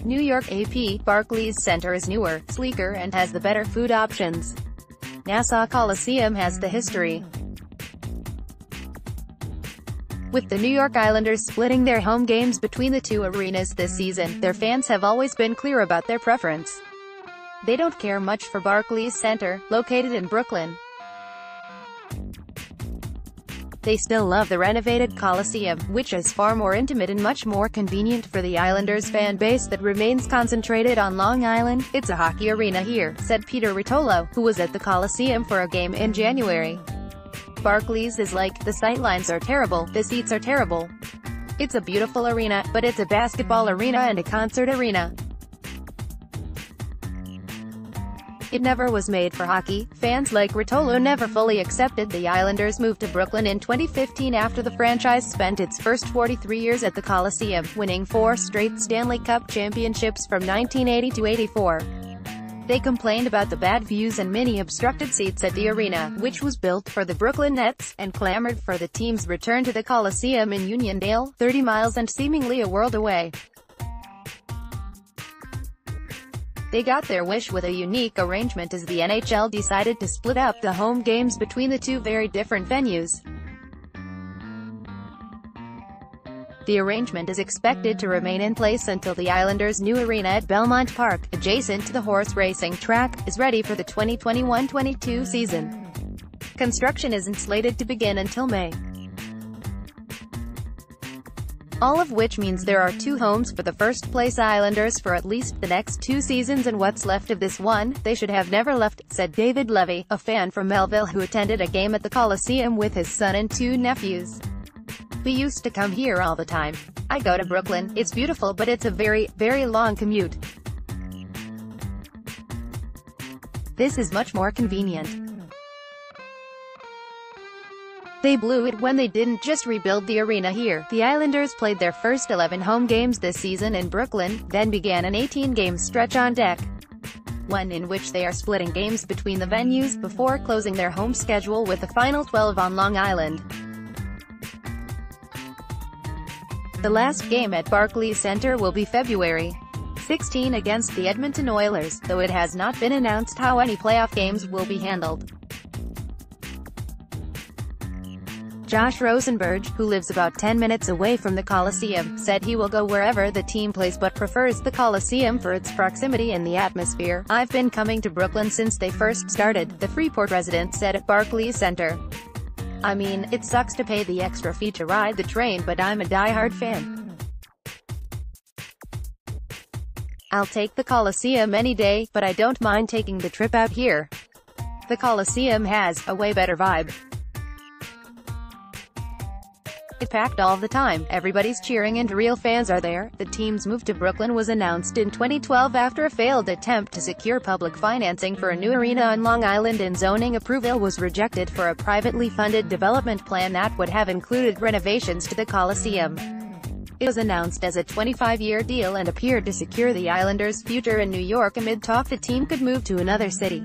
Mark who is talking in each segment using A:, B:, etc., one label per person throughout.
A: New York AP, Barclays Center is newer, sleeker and has the better food options. Nassau Coliseum has the history. With the New York Islanders splitting their home games between the two arenas this season, their fans have always been clear about their preference. They don't care much for Barclays Center, located in Brooklyn. They still love the renovated Coliseum, which is far more intimate and much more convenient for the Islanders fan base that remains concentrated on Long Island. "It's a hockey arena here," said Peter Ruotolo, who was at the Coliseum for a game in January. "Barclays is like, the sightlines are terrible, the seats are terrible. It's a beautiful arena, but it's a basketball arena and a concert arena. It never was made for hockey." Fans like Ruotolo never fully accepted the Islanders' move to Brooklyn in 2015 after the franchise spent its first 43 years at the Coliseum, winning 4 straight Stanley Cup championships from 1980 to 84. They complained about the bad views and many obstructed seats at the arena, which was built for the Brooklyn Nets, and clamored for the team's return to the Coliseum in Uniondale, 30 miles and seemingly a world away. They got their wish with a unique arrangement as the NHL decided to split up the home games between the two very different venues. The arrangement is expected to remain in place until the Islanders' new arena at Belmont Park, adjacent to the horse racing track, is ready for the 2021-22 season. Construction isn't slated to begin until May. All of which means there are 2 homes for the first-place Islanders for at least the next 2 seasons, and what's left of this one, they should have never left, said David Levy, a fan from Melville who attended a game at the Coliseum with his son and 2 nephews. "We used to come here all the time. I go to Brooklyn, it's beautiful but it's a very, very long commute. This is much more convenient. They blew it when they didn't just rebuild the arena here." The Islanders played their first 11 home games this season in Brooklyn, then began an 18-game stretch on deck, one in which they are splitting games between the venues, before closing their home schedule with the final 12 on Long Island. The last game at Barclays Center will be February 16 against the Edmonton Oilers, though it has not been announced how any playoff games will be handled. Josh Rosenberg, who lives about 10 minutes away from the Coliseum, said he will go wherever the team plays but prefers the Coliseum for its proximity and the atmosphere. "I've been coming to Brooklyn since they first started," the Freeport resident said at Barclays Center. "I mean, it sucks to pay the extra fee to ride the train, but I'm a die-hard fan. I'll take the Coliseum any day, but I don't mind taking the trip out here. The Coliseum has a way better vibe. It's packed all the time, everybody's cheering and real fans are there." The team's move to Brooklyn was announced in 2012 after a failed attempt to secure public financing for a new arena on Long Island, and zoning approval was rejected for a privately funded development plan that would have included renovations to the Coliseum. It was announced as a 25-year deal and appeared to secure the Islanders' future in New York amid talk the team could move to another city.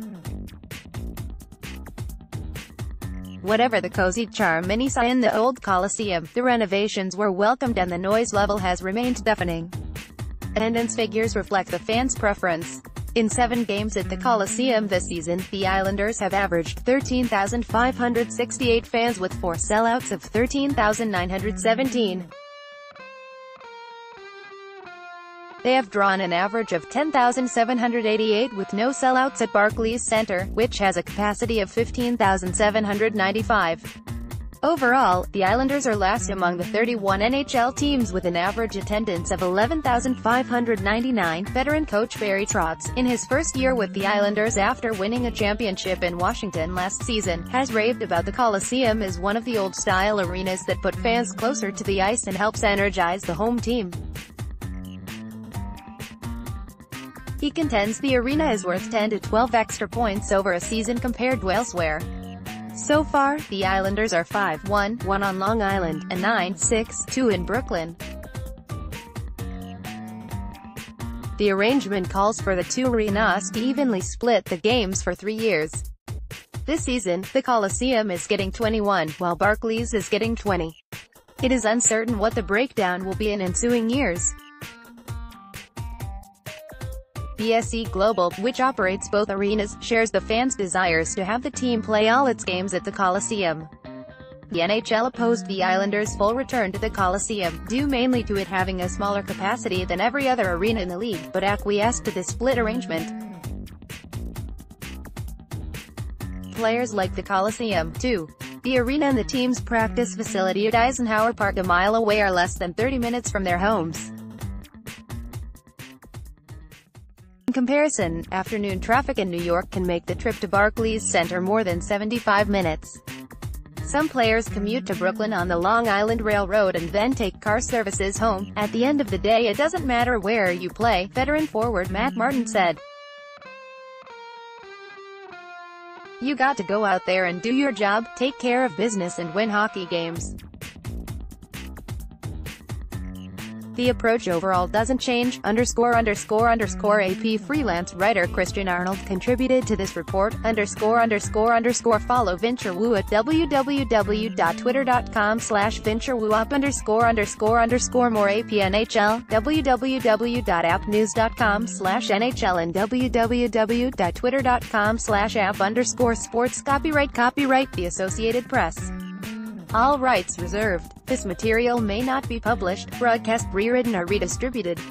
A: Whatever the cozy charm many saw in the old Coliseum, the renovations were welcomed and the noise level has remained deafening. Attendance figures reflect the fans' preference. In 7 games at the Coliseum this season, the Islanders have averaged 13,568 fans with 4 sellouts of 13,917. They have drawn an average of 10,788 with no sellouts at Barclays Center, which has a capacity of 15,795. Overall, the Islanders are last among the 31 NHL teams with an average attendance of 11,599. Veteran coach Barry Trotz, in his first year with the Islanders after winning a championship in Washington last season, has raved about the Coliseum as one of the old-style arenas that put fans closer to the ice and helps energize the home team. He contends the arena is worth 10 to 12 extra points over a season compared to elsewhere. So far, the Islanders are 5-1-1 on Long Island, and 9-6-2 in Brooklyn. The arrangement calls for the 2 arenas to evenly split the games for 3 years. This season, the Coliseum is getting 21, while Barclays is getting 20. It is uncertain what the breakdown will be in ensuing years. BSE Global, which operates both arenas, shares the fans' desires to have the team play all its games at the Coliseum. The NHL opposed the Islanders' full return to the Coliseum, due mainly to it having a smaller capacity than every other arena in the league, but acquiesced to this split arrangement. Players like the Coliseum, too. The arena and the team's practice facility at Eisenhower Park, a mile away, are less than 30 minutes from their homes. In comparison, afternoon traffic in New York can make the trip to Barclays Center more than 75 minutes. Some players commute to Brooklyn on the Long Island Railroad and then take car services home. At the end of the day, it doesn't matter where you play, veteran forward Matt Martin said. You got to go out there and do your job, take care of business and win hockey games. The approach overall doesn't change, ____. AP freelance writer Christian Arnold contributed to this report, ____. Follow Vincer Wu at www.twitter.com/VincerWuup___. More AP NHL, www.appnews.com/NHL and www.twitter.com/app_sports. Copyright The Associated Press. All rights reserved. This material may not be published, broadcast, rewritten or redistributed.